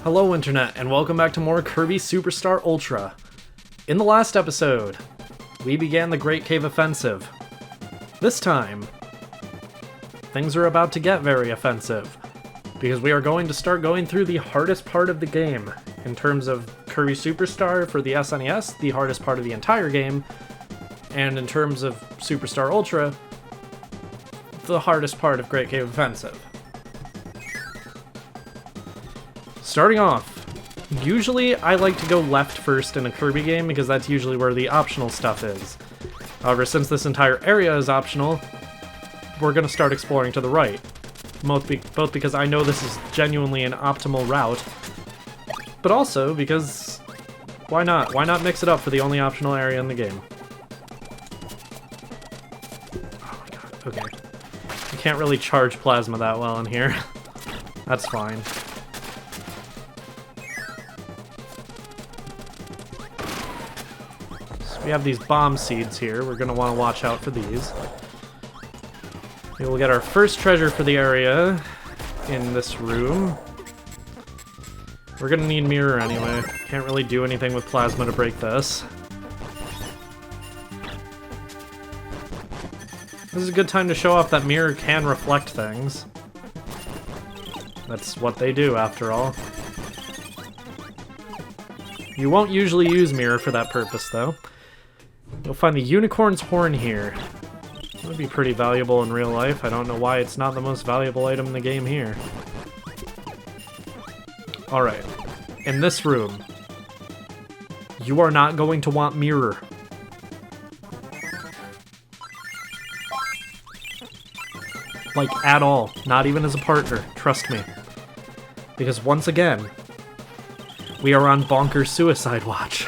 Hello Internet, and welcome back to more Kirby Superstar Ultra. In the last episode, we began the Great Cave Offensive. This time, things are about to get very offensive, because we are going to start going through the hardest part of the game. In terms of Kirby Superstar for the SNES, the hardest part of the entire game, and in terms of Superstar Ultra, the hardest part of Great Cave Offensive. Starting off, usually I like to go left first in a Kirby game because that's usually where the optional stuff is. However, since this entire area is optional, we're going to start exploring to the right. Both because I know this is genuinely an optimal route, but also because why not? Why not mix it up for the only optional area in the game? Oh my god, okay. You can't really charge plasma that well in here. That's fine. We have these bomb seeds here. We're going to want to watch out for these. We will get our first treasure for the area in this room. We're going to need mirror anyway. Can't really do anything with plasma to break this. This is a good time to show off that mirror can reflect things. That's what they do, after all. You won't usually use mirror for that purpose, though. You'll find the unicorn's horn here. It would be pretty valuable in real life. I don't know why it's not the most valuable item in the game here. Alright. In this room, you are not going to want mirror. Like, at all. Not even as a partner. Trust me. Because once again, we are on bonkers suicide watch.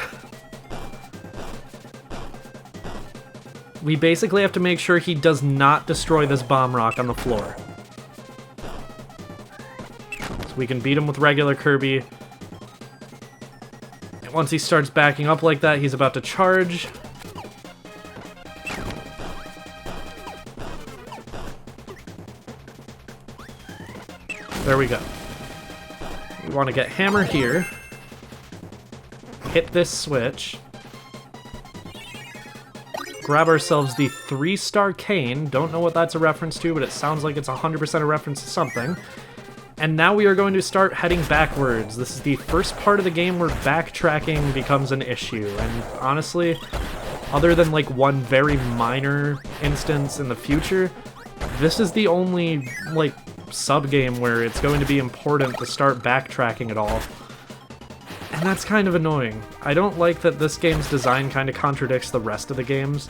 We basically have to make sure he does not destroy this bomb rock on the floor. So we can beat him with regular Kirby. And once he starts backing up like that, he's about to charge. There we go. We want to get hammer here. Hit this switch. Grab ourselves the 3-star cane. Don't know what that's a reference to, but it sounds like it's 100% a reference to something. And now we are going to start heading backwards. This is the first part of the game where backtracking becomes an issue. And honestly, other than like one very minor instance in the future, this is the only like sub-game where it's going to be important to start backtracking at all. And that's kind of annoying. I don't like that this game's design kind of contradicts the rest of the games.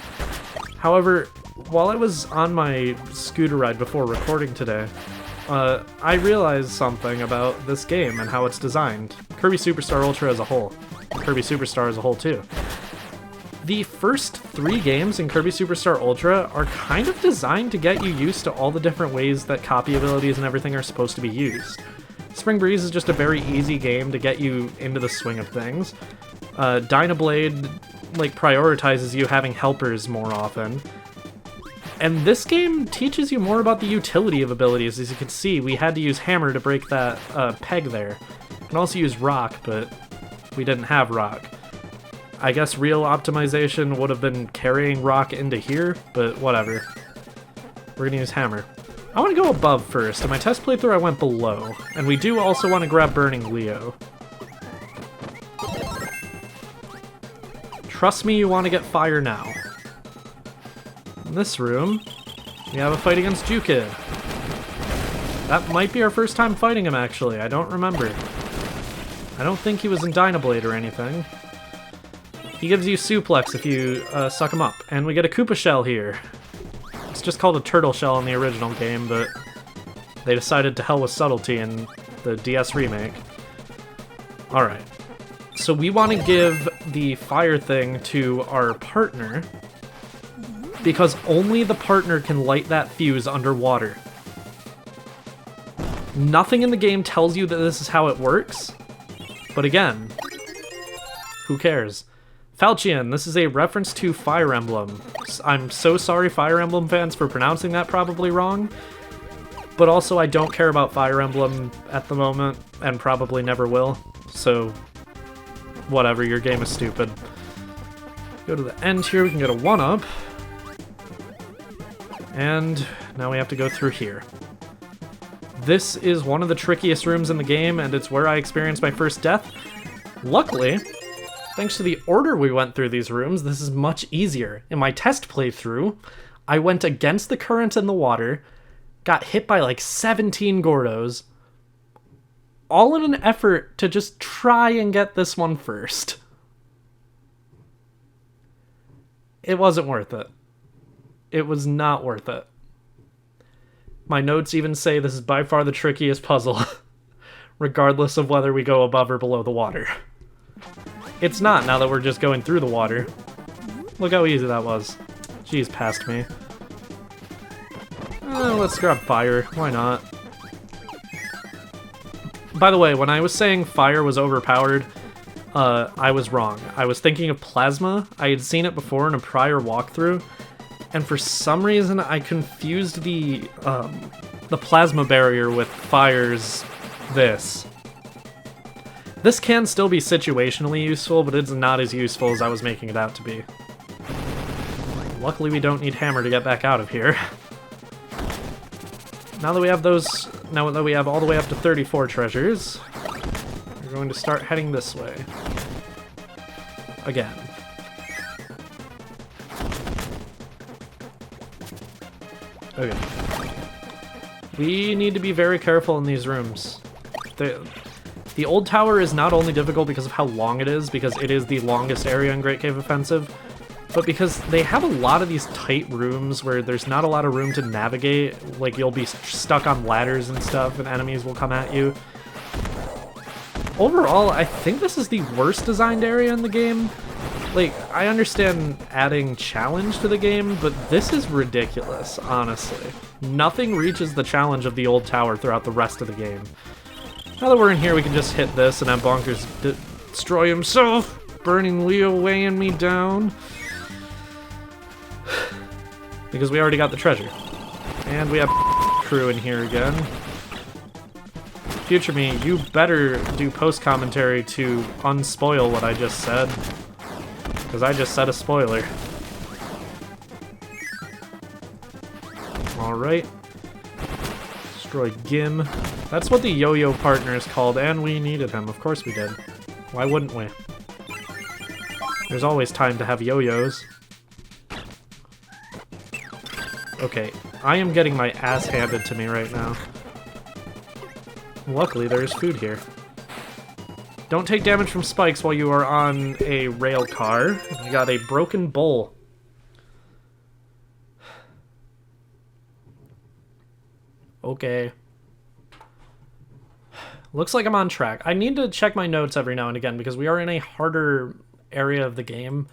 However, while I was on my scooter ride before recording today, I realized something about this game and how it's designed. Kirby Superstar Ultra as a whole. Kirby Superstar as a whole, too. The first 3 games in Kirby Superstar Ultra are kind of designed to get you used to all the different ways that copy abilities and everything are supposed to be used. Spring Breeze is just a very easy game to get you into the swing of things. Dynablade, like, prioritizes you having helpers more often. And this game teaches you more about the utility of abilities. As you can see, we had to use hammer to break that peg there. You can also use rock, but we didn't have rock. I guess real optimization would have been carrying rock into here, but whatever. We're gonna use hammer. I want to go above first. In my test playthrough, I went below. And we do also want to grab Burning Leo. Trust me, you want to get fire now. In this room, we have a fight against Jukid. That might be our first time fighting him, actually. I don't remember. I don't think he was in Dynablade or anything. He gives you suplex if you suck him up. And we get a Koopa Shell here. It's just called a turtle shell in the original game, but they decided to hell with subtlety in the DS remake. Alright. So we want to give the fire thing to our partner, because only the partner can light that fuse underwater. Nothing in the game tells you that this is how it works, but again, who cares? Falchion, this is a reference to Fire Emblem. I'm so sorry, Fire Emblem fans, for pronouncing that probably wrong, But also, I don't care about Fire Emblem at the moment, and probably never will. So, whatever, your game is stupid. Go to the end here, we can get a 1-up. And now we have to go through here. This is one of the trickiest rooms in the game, and it's where I experienced my first death. Luckily, thanks to the order we went through these rooms, this is much easier. In my test playthrough, I went against the current in the water, got hit by like 17 Gordos, all in an effort to just try and get this one first. It wasn't worth it. It was not worth it. My notes even say this is by far the trickiest puzzle, regardless of whether we go above or below the water. It's not, now that we're just going through the water. Look how easy that was. Jeez, past me. Let's grab fire. Why not? By the way, when I was saying fire was overpowered, I was wrong. I was thinking of plasma. I had seen it before in a prior walkthrough, and for some reason I confused the plasma barrier with fire's this. This can still be situationally useful, but it's not as useful as I was making it out to be. Luckily, we don't need hammer to get back out of here. Now that we have those, now that we have all the way up to 34 treasures, we're going to start heading this way. Again. Okay. We need to be very careful in these rooms. The old tower is not only difficult because of how long it is, because it is the longest area in Great Cave Offensive, but because they have a lot of these tight rooms where there's not a lot of room to navigate. Like, you'll be stuck on ladders and stuff, and enemies will come at you. Overall, I think this is the worst designed area in the game. Like, I understand adding challenge to the game, but this is ridiculous, honestly. Nothing reaches the challenge of the old tower throughout the rest of the game. Now that we're in here, we can just hit this and have Bonkers destroy himself, burning Leo weighing me down. Because we already got the treasure. And we have crew in here again. Future me, you better do post-commentary to unspoil what I just said. Because I just said a spoiler. Alright. Destroy Gim. That's what the yo-yo partner is called, and we needed him. Of course we did. Why wouldn't we? There's always time to have yo-yos. Okay, I am getting my ass handed to me right now. Luckily, there is food here. Don't take damage from spikes while you are on a rail car. I got a broken bowl. Okay. Looks like I'm on track. I need to check my notes every now and again because we are in a harder area of the game.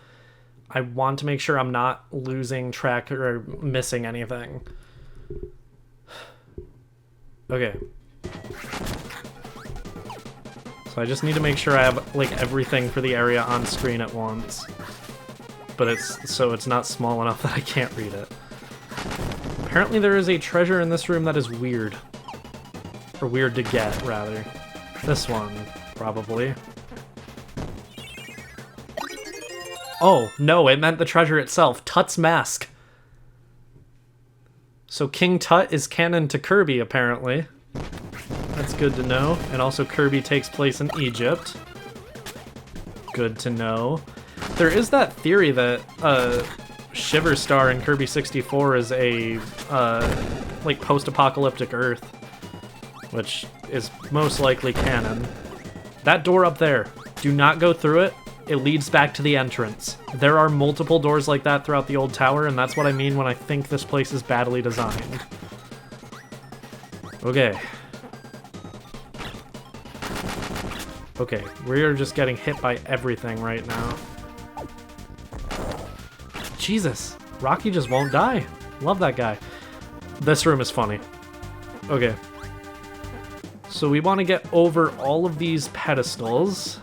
I want to make sure I'm not losing track or missing anything. Okay. So I just need to make sure I have, like, everything for the area on screen at once. But it's not small enough that I can't read it. Apparently there is a treasure in this room that is weird. Or weird to get, rather. This one, probably. Oh, no, it meant the treasure itself. Tut's mask. So King Tut is canon to Kirby, apparently. That's good to know. And also Kirby takes place in Egypt. Good to know. There is that theory that Shiver Star in Kirby 64 is a like post-apocalyptic Earth, which is most likely canon. That door up there, do not go through it. It leads back to the entrance. There are multiple doors like that throughout the old tower, and that's what I mean when I think this place is badly designed. Okay. Okay, we are just getting hit by everything right now. Jesus, Rocky just won't die. Love that guy. This room is funny. Okay. So we want to get over all of these pedestals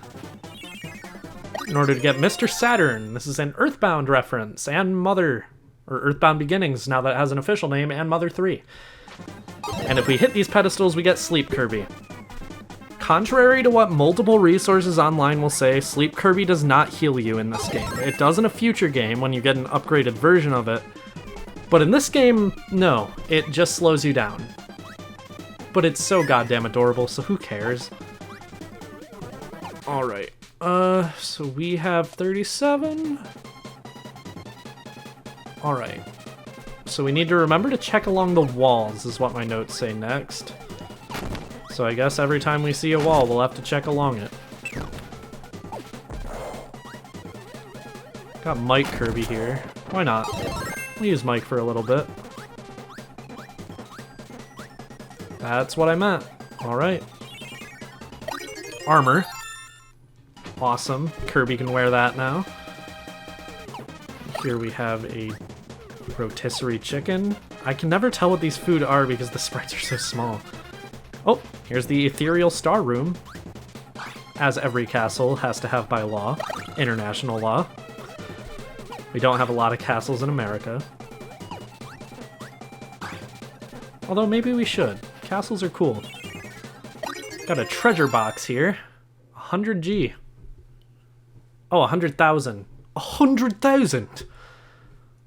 in order to get Mr. Saturn. This is an Earthbound reference, and Mother, or Earthbound Beginnings, now that it has an official name, and Mother 3. And if we hit these pedestals, we get Sleep Kirby. Contrary to what multiple resources online will say, Sleep Kirby does not heal you in this game. It does in a future game when you get an upgraded version of it. But in this game, no, it just slows you down. But it's so goddamn adorable, so who cares? Alright, so we have 37. Alright. So we need to remember to check along the walls, is what my notes say next. So I guess every time we see a wall, we'll have to check along it. Got Mike Kirby here. Why not? We'll use Mike for a little bit. That's what I meant. Alright. Armor. Awesome. Kirby can wear that now. Here we have a rotisserie chicken. I can never tell what these food are because the sprites are so small. Oh, here's the ethereal star room. As every castle has to have by law. International law. We don't have a lot of castles in America. Although maybe we should. Castles are cool. Got a treasure box here. 100G. Oh, 100,000. 100,000!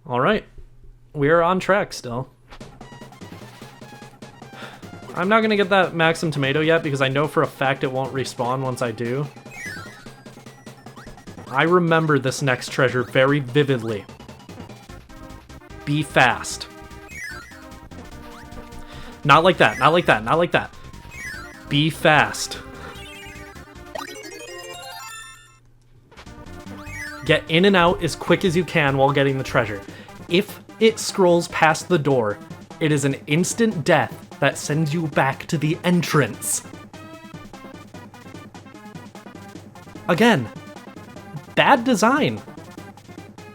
Alright. We're on track still. I'm not gonna get that Maxim tomato yet because I know for a fact it won't respawn once I do. I remember this next treasure very vividly. Be fast. Not like that, not like that, not like that. Be fast. Get in and out as quick as you can while getting the treasure. If it scrolls past the door, it is an instant death that sends you back to the entrance. Again, bad design.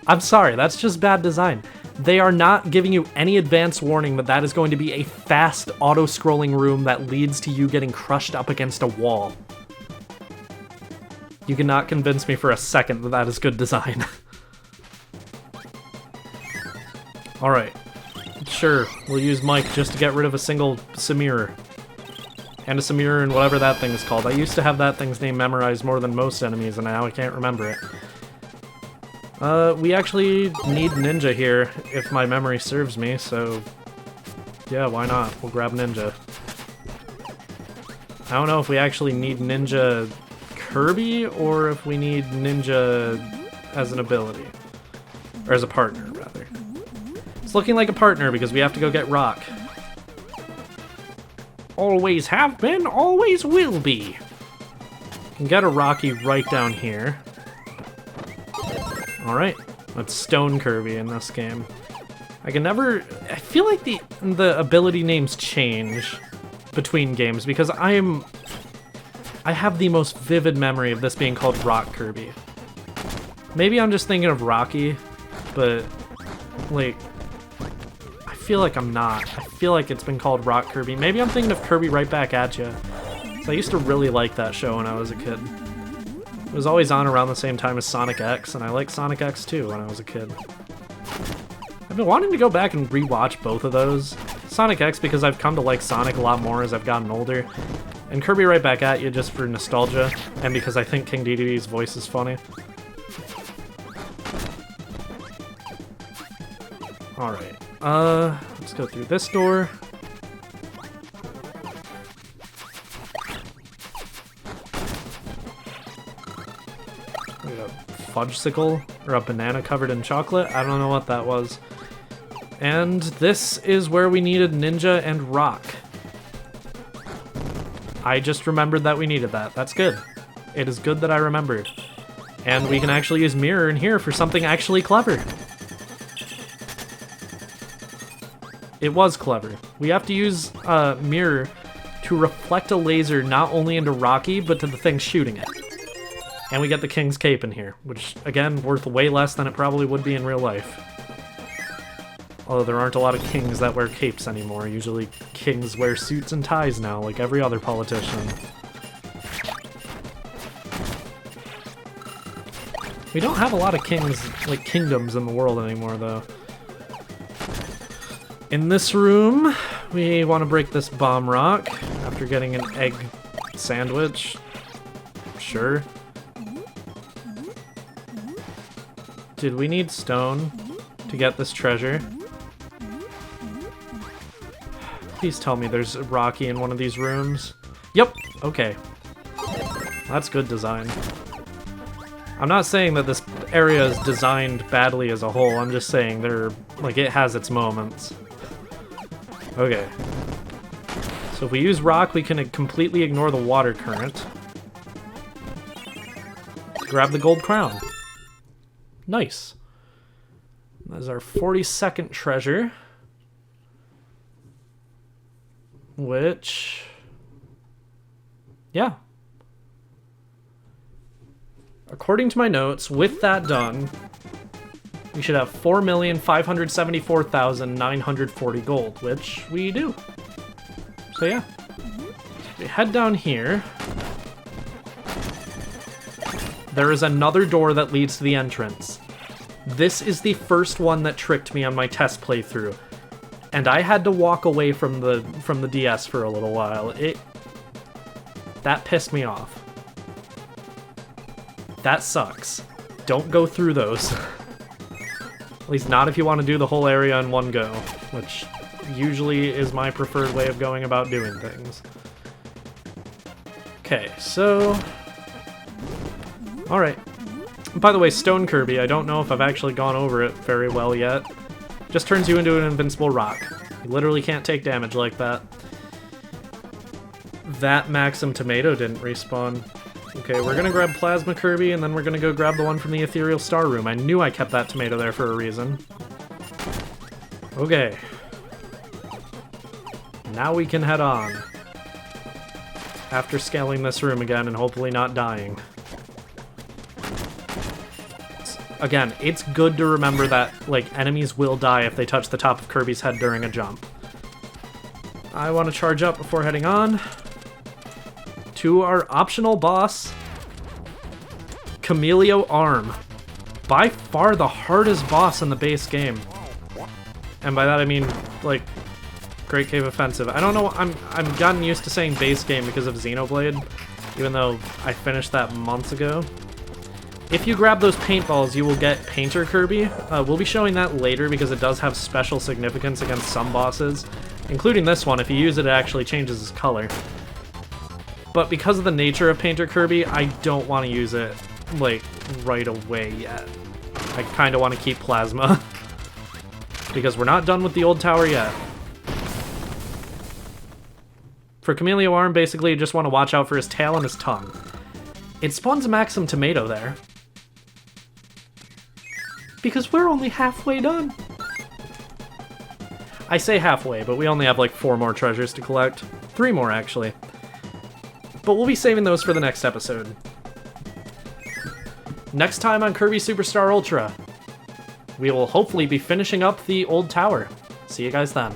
I'm sorry, that's just bad design. They are not giving you any advance warning that that is going to be a fast auto-scrolling room that leads to you getting crushed up against a wall. You cannot convince me for a second that that is good design. Alright. Sure, we'll use Mike just to get rid of a single Samir. And a Samir and whatever that thing is called. I used to have that thing's name memorized more than most enemies, and now I can't remember it. We actually need Ninja here, if my memory serves me, so... yeah, why not? We'll grab Ninja. I don't know if we actually need Ninja Kirby, or if we need Ninja as an ability. Or as a partner, rather. It's looking like a partner, because we have to go get Rock. Always have been, always will be! Can get a Rocky right down here. Alright, let's Stone Kirby in this game. I can never... I feel like the ability names change between games, because I have the most vivid memory of this being called Rock Kirby. Maybe I'm just thinking of Rocky, but, like, I feel like I'm not. I feel like it's been called Rock Kirby. Maybe I'm thinking of Kirby Right Back At Ya. So I used to really like that show when I was a kid. It was always on around the same time as Sonic X, and I liked Sonic X too when I was a kid. I've been wanting to go back and rewatch both of those. Sonic X because I've come to like Sonic a lot more as I've gotten older, and Kirby Right Back At You just for nostalgia, and because I think King Dedede's voice is funny. Alright, let's go through this door. Fudgesicle, or a banana covered in chocolate. I don't know what that was. And this is where we needed Ninja and Rock. I just remembered that we needed that. That's good. It is good that I remembered. And we can actually use Mirror in here for something actually clever. It was clever. We have to use Mirror to reflect a laser not only into Rocky, but to the thing shooting it. And we get the King's Cape in here, which, again, worth way less than it probably would be in real life. Although there aren't a lot of kings that wear capes anymore. Usually kings wear suits and ties now, like every other politician. We don't have a lot of kings, like kingdoms in the world anymore, though. In this room, We want to break this bomb rock after getting an egg sandwich. Sure. Did we need stone to get this treasure? Please tell me there's Rocky in one of these rooms. Yep, okay. That's good design. I'm not saying that this area is designed badly as a whole, I'm just saying it has its moments. Okay. So if we use rock, we can completely ignore the water current. Grab the gold crown. Nice. That's our 42nd treasure. Which... yeah. According to my notes, with that done, we should have 4,574,940 gold, which we do. So yeah. We head down here. There is another door that leads to the entrance. This is the first one that tricked me on my test playthrough. And I had to walk away from the DS for a little while. That pissed me off. That sucks. Don't go through those. At least not if you want to do the whole area in one go, which usually is my preferred way of going about doing things. Okay, so... alright. By the way, Stone Kirby, I don't know if I've actually gone over it very well yet. Just turns you into an invincible rock. You literally can't take damage like that. That Maxim Tomato didn't respawn. Okay, we're gonna grab Plasma Kirby, and then we're gonna go grab the one from the Ethereal Star Room. I knew I kept that tomato there for a reason. Okay. Now we can head on. After scaling this room again and hopefully not dying. Again, it's good to remember that, enemies will die if they touch the top of Kirby's head during a jump. I want to charge up before heading on to our optional boss, Camelio Arm. By far the hardest boss in the base game. And by that I mean, Great Cave Offensive. I don't know, I'm gotten used to saying base game because of Xenoblade, even though I finished that months ago. If you grab those paintballs, you will get Painter Kirby. We'll be showing that later because it does have special significance against some bosses, including this one. If you use it, it actually changes his color. But because of the nature of Painter Kirby, I don't want to use it, right away yet. I kind of want to keep Plasma. Because we're not done with the old tower yet. For Camelio Arm, basically, you just want to watch out for his tail and his tongue. It spawns a Maxim Tomato there. Because we're only halfway done. I say halfway, but we only have 4 more treasures to collect. 3 more, actually. But we'll be saving those for the next episode. Next time on Kirby Superstar Ultra, we will hopefully be finishing up the old tower. See you guys then.